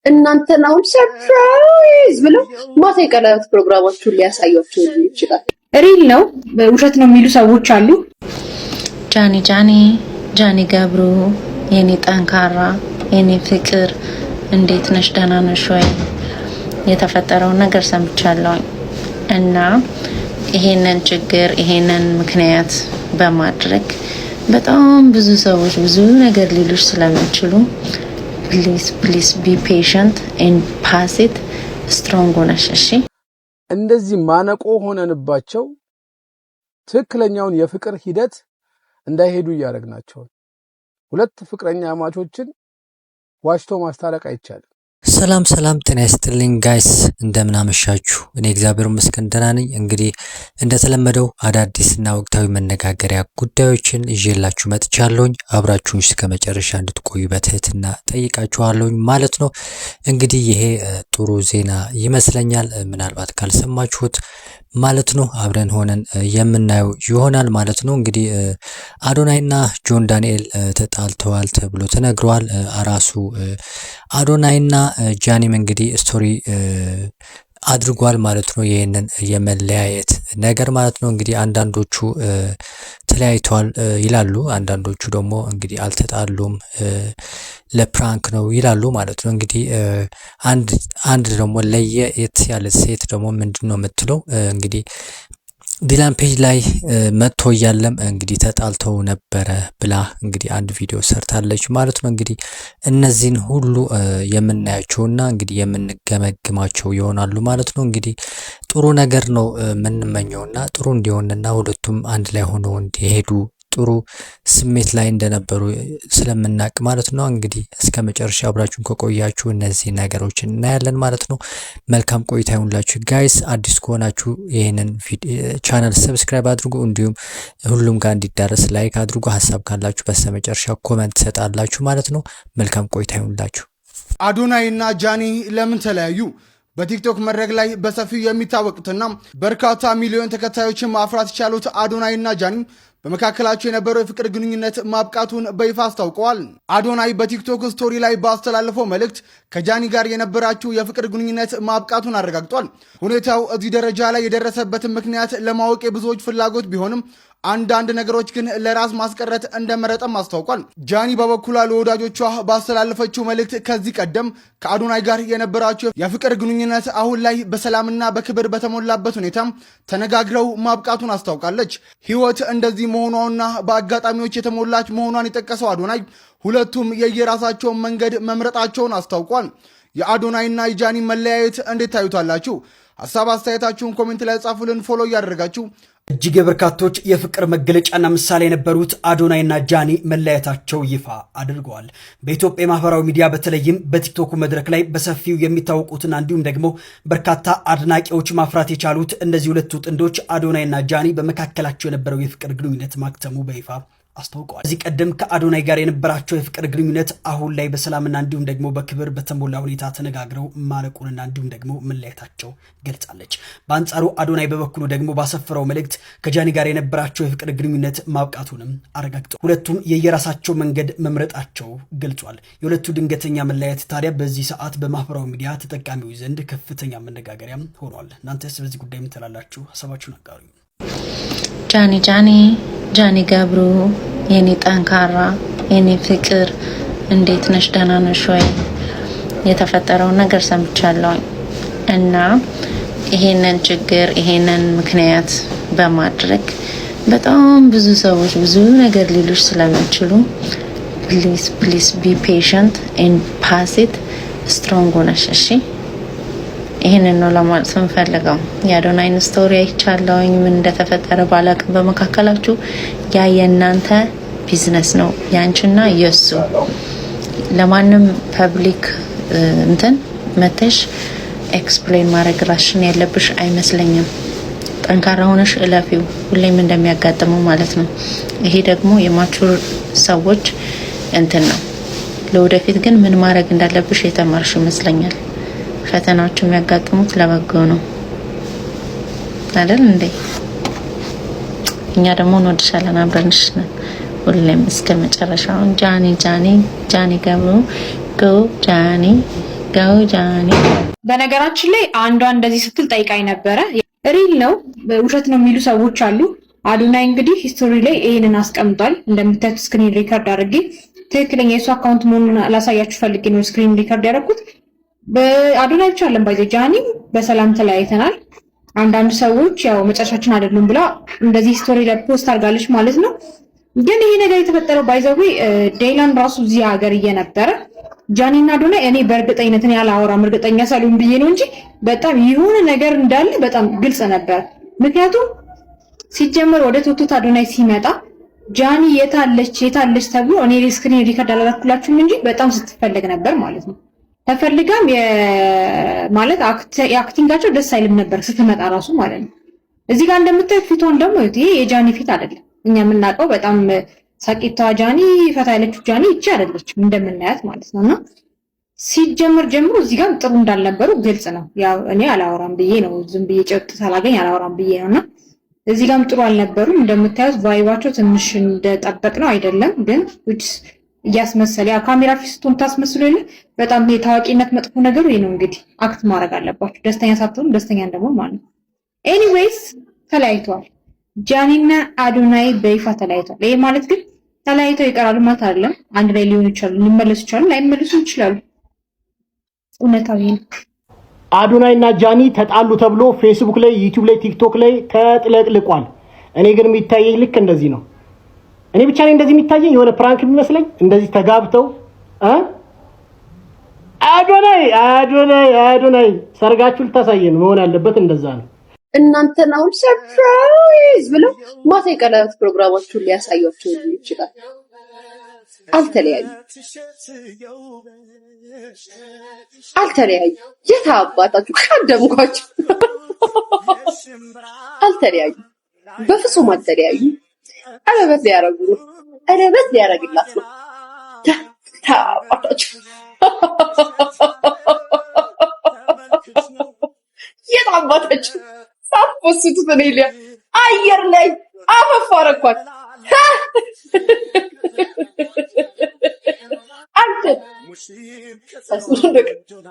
እናንተን አሁን ሰርፕራይዝ ብለው ማታ የቀለበት ፕሮግራማችሁን ሊያሳያችሁ ይችላል። ሪል ነው ውሸት ነው የሚሉ ሰዎች አሉ። ጃኒ ገብሩ የኔ ጠንካራ የኔ ፍቅር እንዴት ነሽ? ደህና ነሽ ወይ? የተፈጠረው ነገር ሰምቻለሁ እና ይሄንን ችግር ይሄንን ምክንያት በማድረግ በጣም ብዙ ሰዎች ብዙ ነገር ሊሉሽ ስለሚችሉ ፕሊዝ ቢ ፔሸንት ኤንድ ፓስ ኢት ስትሮንግ ሆነሽ እሺ። እንደዚህ ማነቆ ሆነንባቸው ትክክለኛውን የፍቅር ሂደት እንዳይሄዱ እያደረግናቸው ሁለት ፍቅረኛ ማቾችን ዋሽቶ ማስታረቅ አይቻልም። ሰላም ጤና ይስጥልኝ ጋይስ፣ እንደምን አመሻችሁ? እኔ እግዚአብሔር ይመስገን ደህና ነኝ። እንግዲህ እንደተለመደው አዳዲስና ወቅታዊ መነጋገሪያ ጉዳዮችን ይዤላችሁ መጥቻለሁኝ። አብራችሁን እስከ መጨረሻ እንድትቆዩ በትህትና ጠይቃችኋለሁኝ ማለት ነው። እንግዲህ ይሄ ጥሩ ዜና ይመስለኛል፣ ምናልባት ካልሰማችሁት ማለት ነው። አብረን ሆነን የምናየው ይሆናል ማለት ነው። እንግዲህ አዶናይና ጆን ዳንኤል ተጣልተዋል ተብሎ ተነግሯል። አራሱ አዶናይና ጃኒም እንግዲህ ስቶሪ አድርጓል ማለት ነው። ይሄንን የመለያየት ነገር ማለት ነው። እንግዲህ አንዳንዶቹ ተለያይተዋል ይላሉ፣ አንዳንዶቹ ደግሞ እንግዲህ አልተጣሉም ለፕራንክ ነው ይላሉ ማለት ነው። እንግዲህ አንድ ደግሞ ለየት ያለ ሴት ደግሞ ምንድነው የምትለው እንግዲህ ዲላን ፔጅ ላይ መጥቶ እያለም እንግዲህ ተጣልተው ነበረ ብላ እንግዲህ አንድ ቪዲዮ ሰርታለች ማለት ነው። እንግዲህ እነዚህን ሁሉ የምናያቸውና እንግዲህ የምንገመግማቸው ይሆናሉ ማለት ነው። እንግዲህ ጥሩ ነገር ነው የምንመኘውና ጥሩ እንዲሆንና ሁለቱም አንድ ላይ ሆነው እንዲሄዱ ጥሩ ስሜት ላይ እንደነበሩ ስለምናቅ ማለት ነው። እንግዲህ እስከ መጨረሻ አብራችሁን ከቆያችሁ እነዚህ ነገሮችን እናያለን ማለት ነው። መልካም ቆይታ ይሁንላችሁ ጋይስ። አዲስ ከሆናችሁ ይሄንን ቻናል ሰብስክራይብ አድርጉ፣ እንዲሁም ሁሉም ጋር እንዲዳረስ ላይክ አድርጉ። ሀሳብ ካላችሁ በስተመጨረሻ ኮሜንት ሰጣላችሁ ማለት ነው። መልካም ቆይታ ይሁንላችሁ። አዶናይና ጃኒ ለምን ተለያዩ? በቲክቶክ መድረክ ላይ በሰፊው የሚታወቁትና በርካታ ሚሊዮን ተከታዮችን ማፍራት የቻሉት አዶናይና ጃኒ በመካከላቸው የነበረው የፍቅር ግንኙነት ማብቃቱን በይፋ አስታውቀዋል። አዶናይ በቲክቶክ ስቶሪ ላይ ባስተላለፈው መልእክት ከጃኒ ጋር የነበራቸው የፍቅር ግንኙነት ማብቃቱን አረጋግጧል። ሁኔታው እዚህ ደረጃ ላይ የደረሰበትን ምክንያት ለማወቅ የብዙዎች ፍላጎት ቢሆንም አንዳንድ ነገሮች ግን ለራስ ማስቀረት እንደመረጠም አስታውቋል። ጃኒ በበኩሏ ለወዳጆቿ ባስተላለፈችው መልእክት ከዚህ ቀደም ከአዶናይ ጋር የነበራቸው የፍቅር ግንኙነት አሁን ላይ በሰላምና በክብር በተሞላበት ሁኔታ ተነጋግረው ማብቃቱን አስታውቃለች። ሕይወት እንደዚህ መሆኗና በአጋጣሚዎች የተሞላች መሆኗን የጠቀሰው አዶናይ ሁለቱም የየራሳቸውን መንገድ መምረጣቸውን አስታውቋል። የአዶናይና የጃኒ መለያየት እንዴት ታዩታላችሁ? ሀሳብ አስተያየታችሁን ኮሜንት ላይ ጻፉልን። ፎሎ እያደረጋችሁ እጅግ የበርካቶች የፍቅር መገለጫና ምሳሌ የነበሩት አዶናይና ጃኒ መለያየታቸው ይፋ አድርገዋል። በኢትዮጵያ ማህበራዊ ሚዲያ በተለይም በቲክቶክ መድረክ ላይ በሰፊው የሚታወቁትና እንዲሁም ደግሞ በርካታ አድናቂዎች ማፍራት የቻሉት እነዚህ ሁለቱ ጥንዶች አዶናይና ጃኒ በመካከላቸው የነበረው የፍቅር ግንኙነት ማክተሙ በይፋ አስታውቀዋል። ከዚህ ቀደም ከአዶናይ ጋር የነበራቸው የፍቅር ግንኙነት አሁን ላይ በሰላምና እንዲሁም ደግሞ በክብር በተሞላ ሁኔታ ተነጋግረው ማለቁንና እንዲሁም ደግሞ መለያየታቸው ገልጻለች። በአንጻሩ አዶናይ በበኩሉ ደግሞ ባሰፈረው መልእክት ከጃኒ ጋር የነበራቸው የፍቅር ግንኙነት ማብቃቱንም አረጋግጧል። ሁለቱም የየራሳቸው መንገድ መምረጣቸው ገልጿል። የሁለቱ ድንገተኛ መለያየት ታዲያ በዚህ ሰዓት በማህበራዊ ሚዲያ ተጠቃሚዎች ዘንድ ከፍተኛ መነጋገሪያ ሆኗል። እናንተስ በዚህ ጉዳይ ምን ትላላችሁ? ሀሳባችሁን አጋሩ። ጃኒ ገብሩ የኔ ጠንካራ የኔ ፍቅር እንዴት ነሽ? ደህና ነሽ ወይ? የተፈጠረው ነገር ሰምቻለሁ እና ይሄንን ችግር ይሄንን ምክንያት በማድረግ በጣም ብዙ ሰዎች ብዙ ነገር ሊሉሽ ስለሚችሉ ፕሊዝ ቢ ፔሸንት ኤንድ ፓስ ኢት ስትሮንግ ሆነሽ እሺ። ይሄንን ነው ለማለት የምፈልገው። የአዶናይን ስቶሪ አይቻለሁኝ፣ ምን እንደተፈጠረ ባላቅም በመካከላችሁ ያ የእናንተ ቢዝነስ ነው፣ ያንቺና የሱ። ለማንም ፐብሊክ እንትን መተሽ ኤክስፕሌን ማድረግ ራስሽን ያለብሽ አይመስለኝም። ጠንካራ ሆነሽ እለፊው፣ ሁሌም እንደሚያጋጥመው ማለት ነው። ይሄ ደግሞ የማቹር ሰዎች እንትን ነው። ለወደፊት ግን ምን ማድረግ እንዳለብሽ የተማርሽ ይመስለኛል። ፈተናዎች የሚያጋጥሙት ለበጎ ነው አይደል እንዴ? እኛ ደግሞ እንወድሻለን፣ አብረንሽ ነን ሁሌም እስከ መጨረሻው። ጃኒ ገብሩ ጎ ጃኒ ጋውጃኒ በነገራችን ላይ አንዷ እንደዚህ ስትል ጠይቃኝ ነበረ። ሪል ነው ውሸት ነው የሚሉ ሰዎች አሉ። አዶናይ እንግዲህ ሂስቶሪ ላይ ይሄንን አስቀምጧል። እንደምታዩት ስክሪን ሪከርድ አድርጌ ትክክለኛ የሱ አካውንት መሆኑን ላሳያችሁ ፈልጌ ነው ስክሪን ሪከርድ ያደረኩት። በአዶናይ ብቻ አለን ባይዘ ጃኒ በሰላም ተለያይተናል። አንዳንድ ሰዎች ያው መጨረሻችን አይደሉም ብላ እንደዚህ ስቶሪ ላይ ፖስት አድርጋለች ማለት ነው። ግን ይሄ ነገር የተፈጠረው ባይዘው ዴይላን ራሱ እዚህ ሀገር እየነበረ ጃኒና አዶናይ እኔ በእርግጠኝነት እኔ አላወራም እርግጠኛ ሳልሆን ብዬ ነው እንጂ በጣም የሆነ ነገር እንዳለ በጣም ግልጽ ነበር። ምክንያቱም ሲጀመር ወደ ቶቶት አዶናይ ሲመጣ ጃኒ የታለች ተብሎ እኔ ስክሪን ሪከርድ አላደረኩላችሁም እንጂ በጣም ስትፈለግ ነበር ማለት ነው። ተፈልጋም ማለት የአክቲንጋቸው ደስ አይልም ነበር ስትመጣ ራሱ ማለት ነው። እዚህ ጋር እንደምታዩት ፊቷን ደግሞ ይሄ የጃኒ ፊት አይደለም። እኛ የምናውቀው በጣም ሳቂታ ጃኒ ፈታ ያለችው ጃኒ እቺ አይደለችም እንደምናያት ማለት ነውና ሲጀመር ጀምሮ እዚህ ጋር ጥሩ እንዳልነበሩ ግልጽ ነው። ያው እኔ አላወራም ብዬ ነው ዝም ብዬ ጨውጥ ሳላገኝ አላወራም ብዬ ነውና እዚህ ጋርም ጥሩ አልነበሩም። እንደምታዩት ቫይባቸው ትንሽ እንደጠበቅ ነው አይደለም ግን እያስመሰለ ያ ካሜራ ፊት ስትሆን ታስመስሉ የለ በጣም የታዋቂነት መጥፎ ነገሩ ይሄ ነው። እንግዲህ አክት ማድረግ አለባችሁ ደስተኛ ሳትሆኑ ደስተኛ እንደሆነ ማለት ነው። ኤኒዌይስ ተለያይተዋል። ጃኒና አዶናይ በይፋ ተለያይተዋል። ይሄ ማለት ግን ተለያይተው ይቀራሉ ማለት አይደለም። አንድ ላይ ሊሆኑ ይችላሉ፣ ሊመለሱ ይችላሉ፣ ላይመለሱ ይችላሉ። እውነታው ይሄ ነው። አዶናይና ጃኒ ተጣሉ ተብሎ ፌስቡክ ላይ፣ ዩቲዩብ ላይ፣ ቲክቶክ ላይ ተጥለቅልቋል። እኔ ግን የሚታየኝ ልክ እንደዚህ ነው። እኔ ብቻ ነኝ እንደዚህ የሚታየኝ የሆነ ፕራንክ የሚመስለኝ እንደዚህ ተጋብተው አዶናይ ሰርጋችሁ ልታሳየን መሆን ያለበት እንደዛ ነው። እናንተን አሁን ሰርፕራይዝ ብለው ማታ የቀለበት ፕሮግራማችሁን ሊያሳያችሁ ይችላል። አልተለያዩ የት አባታችሁ ካደምኳችሁ አልተለያዩ፣ በፍጹም አልተለያዩ። ቀለበት ሊያረጉ ነው። ቀለበት ሊያረግላት ነው። ታባታችሁ የታባታችሁ ሳትፖስቱት በኔሊያ አየር ላይ አፈፋረኳት።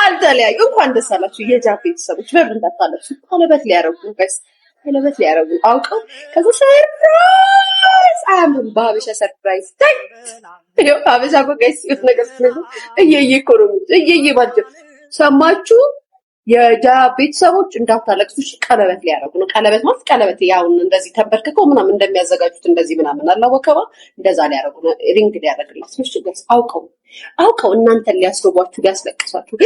አልተለያዩ። እንኳን ደስ አላችሁ የጃ ቤተሰቦች። በምን እንዳታለቅሱ። ቀለበት ሊያረጉ ነው ጋይስ፣ ቀለበት ሊያረጉ አውቀው ከዛ ሰርፕራይዝ አያምም። በሀበሻ ሰርፕራይዝ ታይ ይኸው ሀበሻ እኮ ጋይስ ይሁት ነገር ስለዚህ እየየ እኮ ነው እየየ ባጀ ሰማችሁ። የጃ ቤተሰቦች እንዳታለቅሱ። እሺ ቀለበት ሊያረጉ ነው። ቀለበት ማለት ቀለበት ያው እንደዚህ ተንበርክከው ምናምን እንደሚያዘጋጁት እንደዚህ ምናምን አላወቀባ እንደዛ ሊያረጉ ነው። ሪንግ ሊያረግላት ነው። እሺ ጋይስ አውቀው እናንተን ሊያስርቧችሁ ሊያስለቅሷችሁ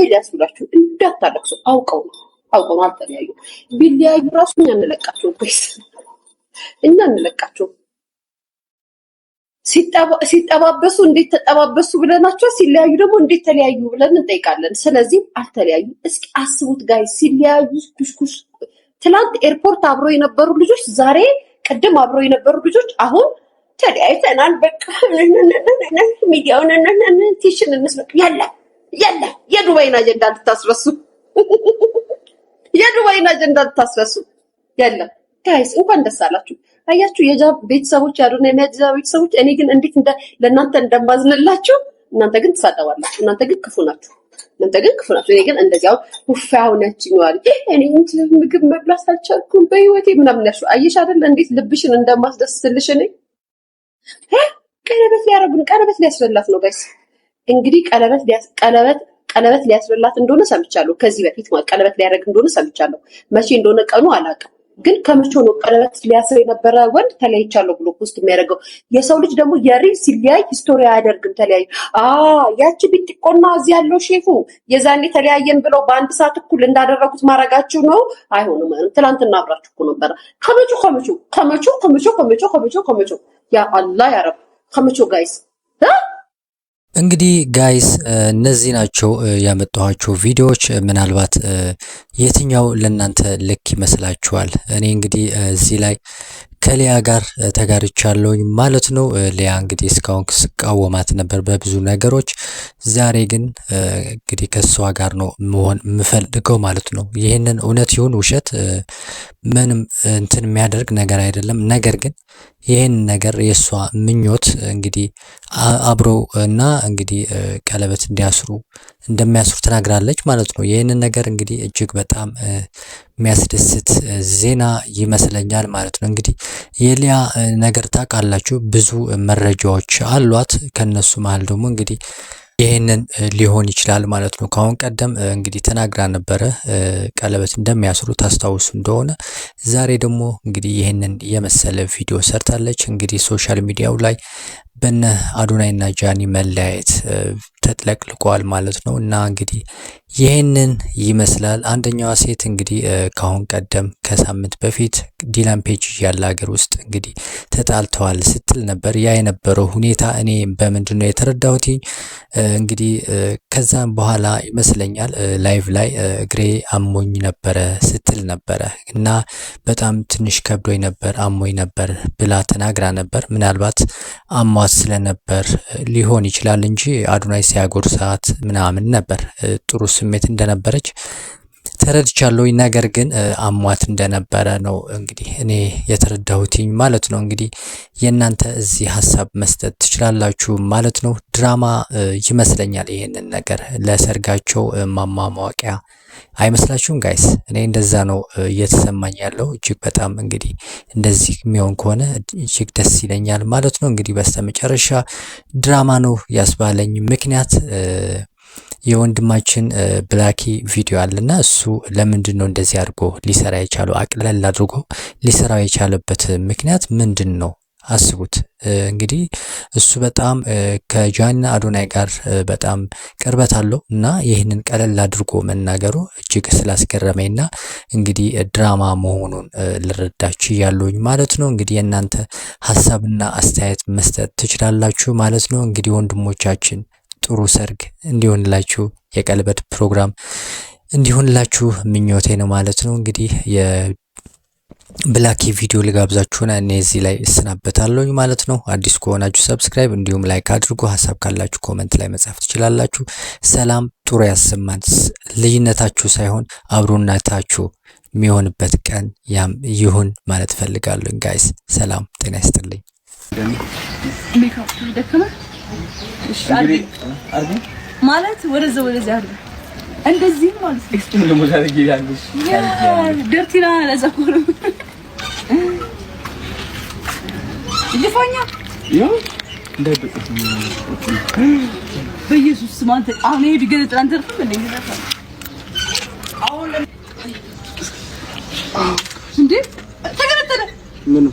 ሊያስብላችሁ እንዳታለቅሱ። አውቀው ነው አልተለያዩ። ቢለያዩ ራሱ እኛ እንለቃቸው ጋይስ፣ እኛ እንለቃቸው። ሲጠባበሱ እንዴት ተጠባበሱ ብለናቸው ሲለያዩ ደግሞ እንዴት ተለያዩ ብለን እንጠይቃለን። ስለዚህ አልተለያዩ። እስኪ አስቡት ጋይስ ሲለያዩ ኩሽኩሽ። ትላንት ኤርፖርት አብሮ የነበሩ ልጆች ዛሬ ቅድም አብሮ የነበሩ ልጆች አሁን ተለያይተናል በቃ ሚዲያውን ቲሽን እንስበቅ። ያለ የዱባይን አጀንዳ እንድታስረሱ የዱባይን አጀንዳ እንድታስረሱ የለም ጋይስ እንኳን ደስ አላችሁ። አያችሁ የጃ ቤተሰቦች ያሉና የጃ ቤተሰቦች እኔ ግን እንዴት ለእናንተ እንደማዝንላችሁ። እናንተ ግን ትሳደባላችሁ። እናንተ ግን ክፉ ናችሁ። እኔ ግን እንደዚያው ውፋው ነችኝ ማለት እኔ ምግብ መብላት አልቻልኩም በህይወቴ ምናምን ያልሽው አየሽ አይደል እንዴት ልብሽን እንደማስደስትልሽ። እኔ ቀለበት ሊያረጉን ቀለበት ሊያስበላት ነው ጋይስ። እንግዲህ ቀለበት ሊያስበላት እንደሆነ ሰምቻለሁ። ከዚህ በፊት ቀለበት ሊያረግ እንደሆነ ሰምቻለሁ። መቼ እንደሆነ ቀኑ አላውቅም። ግን ከመቼ ነው ቀለበት ሊያስር የነበረ ወንድ ተለያይቻለሁ ብሎ ፖስት የሚያደርገው? የሰው ልጅ ደግሞ የሪል ሲለያይ ሂስቶሪ አያደርግም። ተለያዩ ያቺ ቢጥቆና እዚህ ያለው ሼፉ የዛኔ ተለያየን ብለው በአንድ ሰዓት እኩል እንዳደረጉት ማድረጋችሁ ነው። አይሆንም። ትናንትና አብራችሁ እኮ ነበረ። ከመቼ ያ አላህ ያ ረብ ከመቼ ጋይስ እንግዲህ ጋይስ እነዚህ ናቸው ያመጣኋቸው ቪዲዮዎች። ምናልባት የትኛው ለእናንተ ልክ ይመስላችኋል? እኔ እንግዲህ እዚህ ላይ ከሊያ ጋር ተጋርቻለሁኝ ማለት ነው። ሊያ እንግዲህ እስካሁን ስቃወማት ነበር በብዙ ነገሮች። ዛሬ ግን እንግዲህ ከሷ ጋር ነው መሆን የምፈልገው ማለት ነው። ይህንን እውነት ይሁን ውሸት ምንም እንትን የሚያደርግ ነገር አይደለም። ነገር ግን ይህን ነገር የሷ ምኞት እንግዲህ አብረው እና እንግዲህ ቀለበት እንደሚያስሩ ተናግራለች ማለት ነው። ይህንን ነገር እንግዲህ እጅግ በጣም የሚያስደስት ዜና ይመስለኛል ማለት ነው። እንግዲህ የሊያ ነገር ታውቃላችሁ፣ ብዙ መረጃዎች አሏት። ከነሱ መሃል ደግሞ እንግዲህ ይህንን ሊሆን ይችላል ማለት ነው። ከአሁን ቀደም እንግዲህ ተናግራ ነበረ ቀለበት እንደሚያስሩ ታስታውሱ እንደሆነ። ዛሬ ደግሞ እንግዲህ ይህንን የመሰለ ቪዲዮ ሰርታለች። እንግዲህ ሶሻል ሚዲያው ላይ በነ አዶናይና ጃኒ መለያየት ተጥለቅልቋል ማለት ነው። እና እንግዲህ ይህንን ይመስላል። አንደኛዋ ሴት እንግዲህ ከአሁን ቀደም ከሳምንት በፊት ዲላን ፔጅ ያለ ሀገር ውስጥ እንግዲህ ተጣልተዋል ስትል ነበር። ያ የነበረው ሁኔታ እኔ በምንድን ነው የተረዳሁት እንግዲህ ከዛም በኋላ ይመስለኛል ላይቭ ላይ እግሬ አሞኝ ነበረ ስትል ነበረ እና በጣም ትንሽ ከብዶኝ ነበር አሞኝ ነበር ብላ ተናግራ ነበር። ምናልባት አሟት ስለነበር ሊሆን ይችላል እንጂ አዶናይ ሲያጎርሳት ምናምን ነበር ጥሩ ስሜት እንደነበረች ተረድቻለሁ። ነገር ግን አሟት እንደነበረ ነው እንግዲህ እኔ የተረዳሁትኝ ማለት ነው። እንግዲህ የእናንተ እዚህ ሀሳብ መስጠት ትችላላችሁ ማለት ነው። ድራማ ይመስለኛል ይሄንን ነገር ለሰርጋቸው ማሟሟቂያ አይመስላችሁም ጋይስ? እኔ እንደዛ ነው እየተሰማኝ ያለው። እጅግ በጣም እንግዲህ እንደዚህ የሚሆን ከሆነ እጅግ ደስ ይለኛል ማለት ነው። እንግዲህ በስተመጨረሻ ድራማ ነው ያስባለኝ ምክንያት የወንድማችን ብላኪ ቪዲዮ አለና እሱ ለምንድን ነው እንደዚህ አድርጎ ሊሰራ የቻለው? አቅለል አድርጎ ሊሰራው የቻለበት ምክንያት ምንድን ነው? አስቡት እንግዲህ እሱ በጣም ከጃኒና አዶናይ ጋር በጣም ቅርበት አለው እና ይህንን ቀለል አድርጎ መናገሩ እጅግ ስላስገረመኝና እንግዲህ ድራማ መሆኑን ልረዳችሁ ያለውኝ ማለት ነው። እንግዲህ የእናንተ ሀሳብና አስተያየት መስጠት ትችላላችሁ ማለት ነው። እንግዲህ ወንድሞቻችን ጥሩ ሰርግ እንዲሆንላችሁ የቀለበት ፕሮግራም እንዲሆንላችሁ ምኞቴ ነው ማለት ነው። እንግዲህ ብላኪ ቪዲዮ ልጋብዛችሁና እኔ እዚህ ላይ እስናበታለሁ ማለት ነው። አዲስ ከሆናችሁ ሰብስክራይብ እንዲሁም ላይክ አድርጉ። ሀሳብ ካላችሁ ኮሜንት ላይ መጻፍ ትችላላችሁ። ሰላም ጥሩ ያሰማን። ልጅነታችሁ ሳይሆን አብሮነታችሁ የሚሆንበት ቀን ያም ይሁን ማለት ፈልጋለሁ። ጋይስ ሰላም ጤና ይስጥልኝ። ማለት ወደዛ አድርገ እንደዚህ ማለት ኤክስትሪም ደግሞ ታደርጊ ያለሽ ደርቲና ለዛኮሩ ይፋኛ ይሁን እንዳይበጥጥ በኢየሱስ ስም አንተ አሁን ይሄ ቢገለጥ አንተ ተርፍ እንዴ አሁን እንዴ ተገለጠለ ምን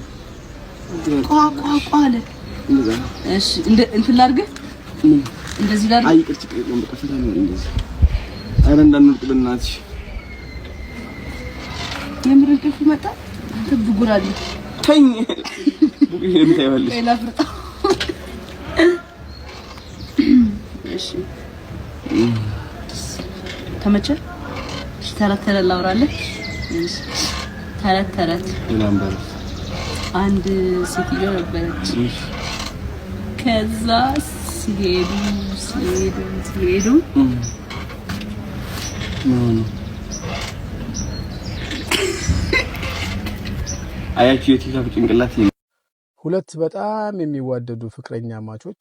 ቋቋቋለ እሺ እንትን ላድርግ እንደዚህ ላድርግ አይ ቅርጭ ነው በቀፈታ ነው እንደዚህ አረ እንዳንወድቅ በእናትሽ የምር እንቅልፍ መጣ አንተ ብጉራሊ ተኝ ቡግሽ የምታይዋለሽ ሌላ ፍርጣ እሺ ተመቸ እሺ ተረት ላውራለህ ተረት ለምበር አንድ ሴትዮ ነበረች ከዛ ሲሄዱ አያችሁ የቲክቶክ ጭንቅላት ሁለት በጣም የሚዋደዱ ፍቅረኛ ማቾች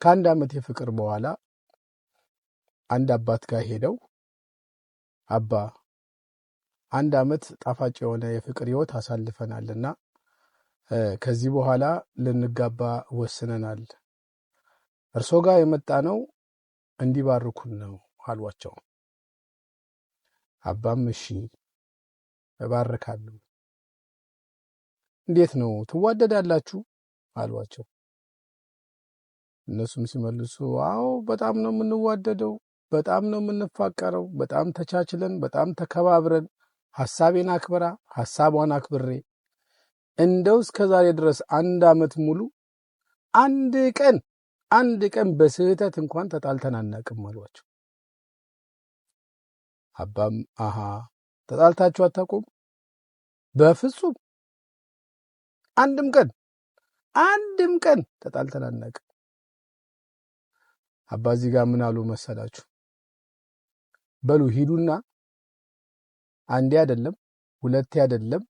ከአንድ ዓመት የፍቅር በኋላ አንድ አባት ጋር ሄደው አባ አንድ ዓመት ጣፋጭ የሆነ የፍቅር ህይወት አሳልፈናልና ከዚህ በኋላ ልንጋባ ወስነናል። እርሶ ጋር የመጣ ነው እንዲባርኩን ነው አሏቸው። አባም እሺ እባርካለሁ። እንዴት ነው ትዋደዳላችሁ አሏቸው። እነሱም ሲመልሱ አዎ በጣም ነው የምንዋደደው፣ በጣም ነው የምንፋቀረው፣ በጣም ተቻችለን፣ በጣም ተከባብረን፣ ሐሳቤን አክብራ ሐሳቧን አክብሬ እንደው እስከዛሬ ድረስ አንድ ዓመት ሙሉ አንድ ቀን በስህተት እንኳን ተጣልተን አናውቅም አሏቸው። አባም አሃ ተጣልታችሁ አታውቁም? በፍጹም አንድም ቀን ተጣልተን አናውቅም። አባዚ ጋር ምን አሉ መሰላችሁ? በሉ ሂዱና አንዴ አይደለም 2 አይደለም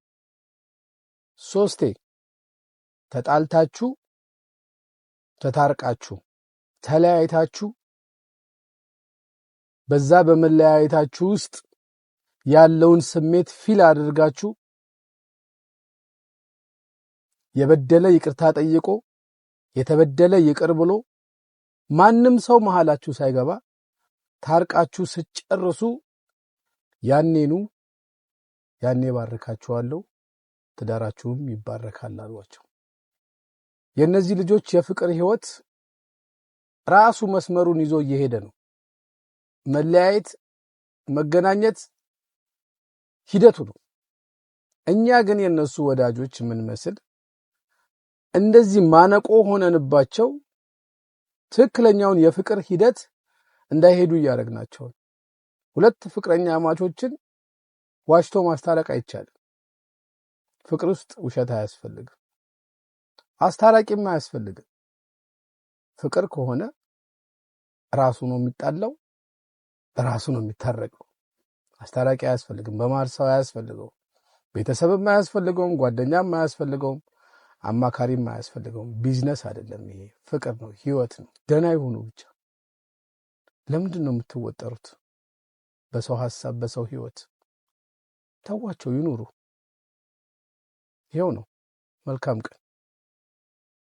3 ተጣልታችሁ ተታርቃችሁ ተለያይታችሁ በዛ በመለያየታችሁ ውስጥ ያለውን ስሜት ፊል አድርጋችሁ የበደለ ይቅርታ ጠይቆ የተበደለ ይቅር ብሎ ማንም ሰው መሃላችሁ ሳይገባ ታርቃችሁ ስጨርሱ ያኔ ባርካችኋለሁ ትዳራችሁም ይባረካል አሏቸው። የነዚህ ልጆች የፍቅር ህይወት ራሱ መስመሩን ይዞ እየሄደ ነው። መለያየት መገናኘት ሂደቱ ነው። እኛ ግን የነሱ ወዳጆች ምን መስል እንደዚህ ማነቆ ሆነንባቸው ትክክለኛውን የፍቅር ሂደት እንዳይሄዱ ያደረግናቸው። 2 ፍቅረኛ ማቾችን ዋሽቶ ማስታረቅ አይቻልም። ፍቅር ውስጥ ውሸት አያስፈልግም። አስታራቂም አያስፈልግም። ፍቅር ከሆነ ራሱ ነው የሚጣለው፣ ራሱ ነው የሚታረቀው። አስታራቂ አያስፈልግም። በማርሳው አያስፈልገው። ቤተሰብም አያስፈልገውም፣ ጓደኛም አያስፈልገውም፣ አማካሪም አያስፈልገውም። ቢዝነስ አይደለም ይሄ፣ ፍቅር ነው፣ ህይወት ነው። ደህና ይሁኑ ብቻ። ለምንድን ነው የምትወጠሩት? በሰው ሐሳብ በሰው ህይወት ተዋቸው ይኑሩ። ይሄው ነው። መልካም ቀን።